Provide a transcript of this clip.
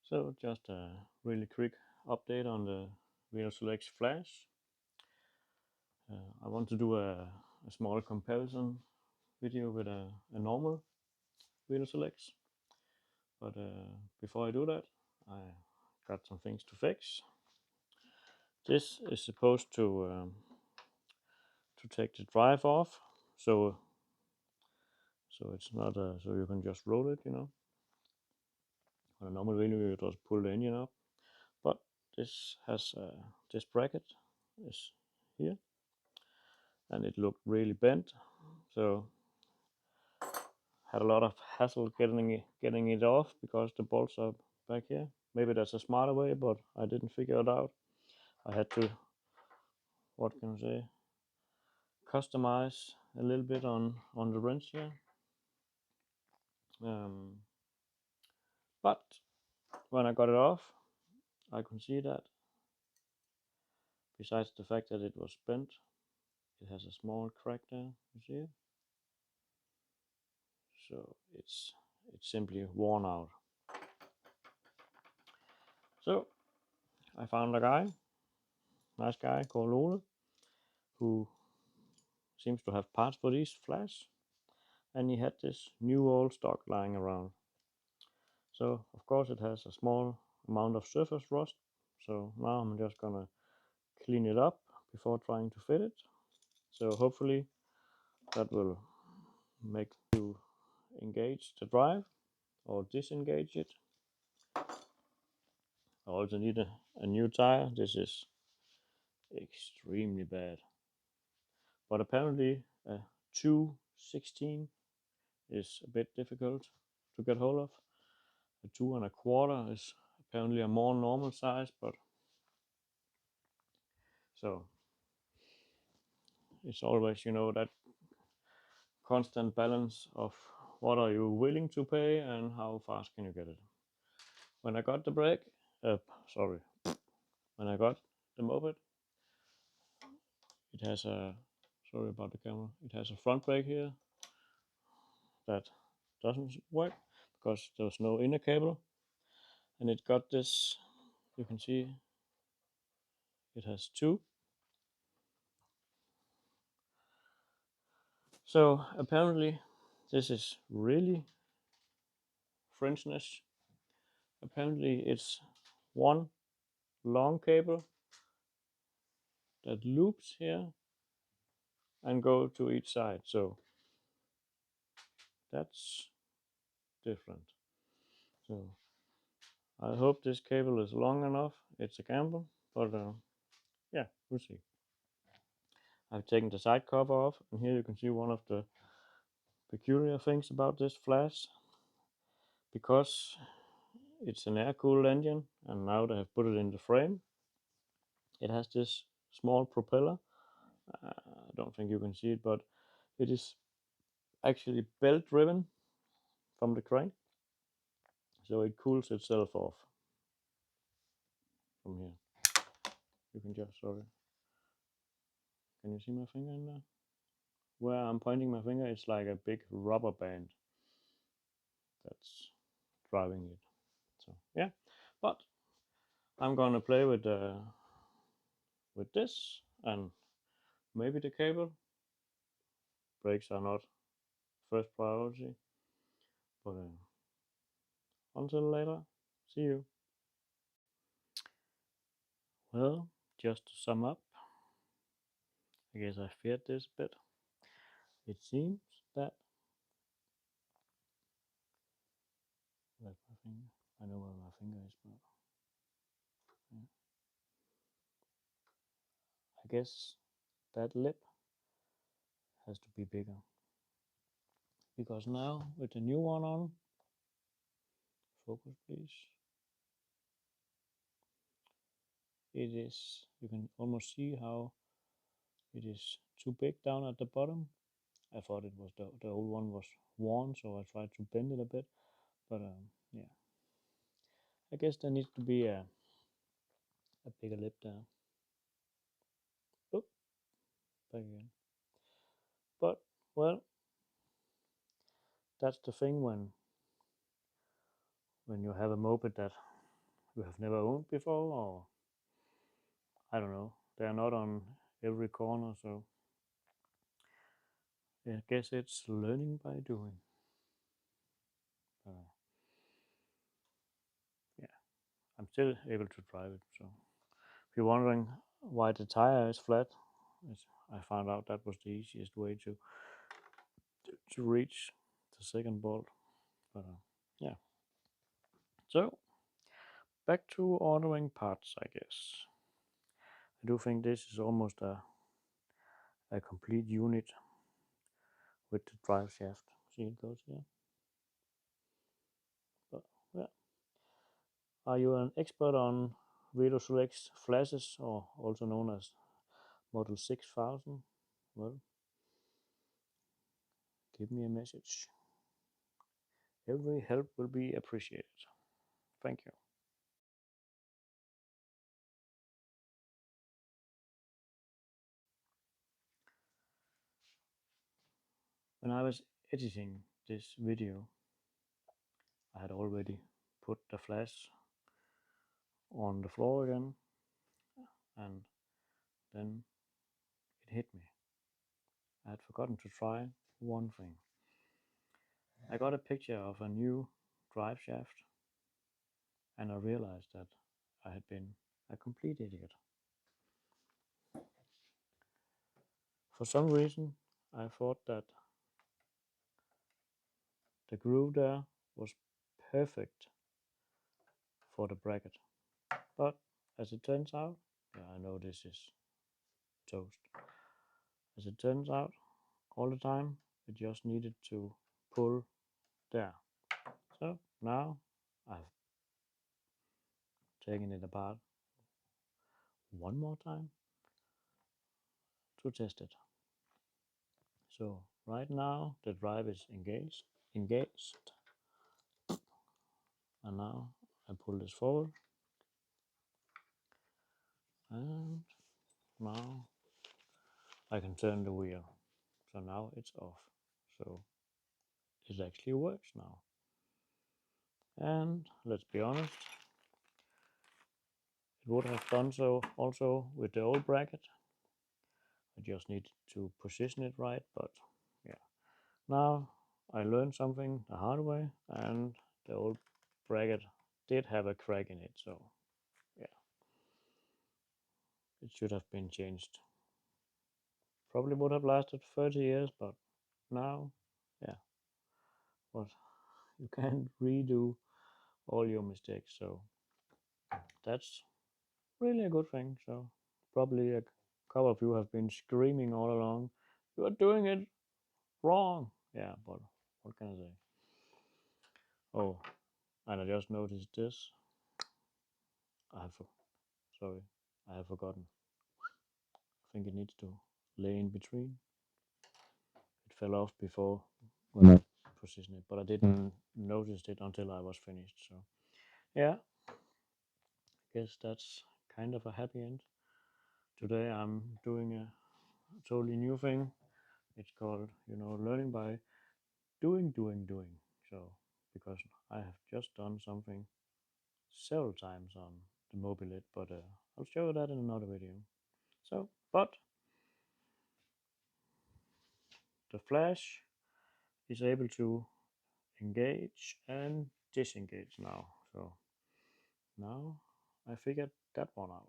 So just a really quick update on the Velo Solex Flash. I want to do a small comparison video with a normal Velo Solex. But before I do that, I got some things to fix. This is supposed to take the drive off, so it's not so you can just roll it, On a normal Velo, you just pull the engine up. But this has this bracket is here, and it looked really bent, so had a lot of hassle getting it off because the bolts are back here. Maybe that's a smarter way, but I didn't figure it out. I had to, what can I say, customize a little bit on the wrench here. But when I got it off, I could see that besides the fact that it was bent, it has a small crack there. You see it? So it's simply worn out. So I found a guy, nice guy called Ole, who seems to have parts for these flash, and he had this new old stock lying around. So of course it has a small amount of surface rust, so now I'm just gonna clean it up before trying to fit it. So hopefully that will make you engage the drive or disengage it. I also need a new tire. This is extremely bad, but apparently a 216 is a bit difficult to get hold of. A 2 1/4 is apparently a more normal size, but so it's always, that constant balance of what are you willing to pay and how fast can you get it. When I got the brake, sorry, when I got the moped, it has a, sorry about the camera, it has a front brake here that doesn't work because there's no inner cable, and it got this, you can see it has two. So apparently this is really Frenchness. Apparently it's one long cable that loops here and go to each side. So that's different. So I hope this cable is long enough. It's a gamble, but yeah, we'll see. I've taken the side cover off, and here you can see one of the peculiar things about this flash. Because it's an air-cooled engine, and now they have put it in the frame, it has this small propeller. I don't think you can see it, but it is actually belt driven from the crane, so it cools itself off from here. You can just, sorry, can you see my finger in there? Where I'm pointing my finger, it's like a big rubber band that's driving it. So yeah, but I'm gonna play with this, and maybe the cable. Brakes are not first priority, but until later, see you. Well, just to sum up, I guess I feared this a bit. It seems that, where's my finger? I know where my finger is, but yeah. I guess that lip has to be bigger, because now with the new one on, focus please, it is, you can almost see how it is too big down at the bottom. I thought it was the old one was worn, so I tried to bend it a bit, but yeah, I guess there needs to be a bigger lip there. Oop, back again. But well, that's the thing when you have a moped that you have never owned before, or I don't know, they are not on every corner, so I guess it's learning by doing. Uh, yeah, I'm still able to drive it. So if you're wondering why the tire is flat, I found out that was the easiest way to reach the second bolt. But yeah, so back to ordering parts, I guess. I do think this is almost a complete unit with the drive shaft. See, it goes here. But yeah, are you an expert on Velo Solex Flashes, or also known as Model 6000? Well, give me a message. Every help will be appreciated. Thank you. When I was editing this video, I had already put the flash on the floor again, and then it hit me. I had forgotten to try one thing. I got a picture of a new drive shaft, and I realized that I had been a complete idiot. For some reason, I thought that the groove there was perfect for the bracket. But as it turns out, yeah, I know this is toast. As it turns out, all the time it just needed to pull there. So now I've taken it apart one more time to test it. So right now the drive is engaged, and now I pull this forward, and now I can turn the wheel. So now it's off. So it actually works now. And let's be honest, it would have done so also with the old bracket. I just need to position it right, but yeah. Now I learned something the hard way, and the old bracket did have a crack in it, so yeah, it should have been changed. Probably would have lasted 30 years, but now, yeah, but you can't redo all your mistakes, so that's really a good thing. So probably a couple of you have been screaming all along, "You are doing it wrong." Yeah, but what can I say? Oh, and I just noticed this. I have, sorry, I have forgotten. I think it needs to lay in between. It fell off before when I positioned it, but I didn't notice it until I was finished. So yeah, I guess that's kind of a happy end. Today I'm doing a totally new thing. It's called, learning by doing. So because I have just done something several times on the mobilette, but I'll show you that in another video. So, but the flash is able to engage and disengage now. So now I figured that one out.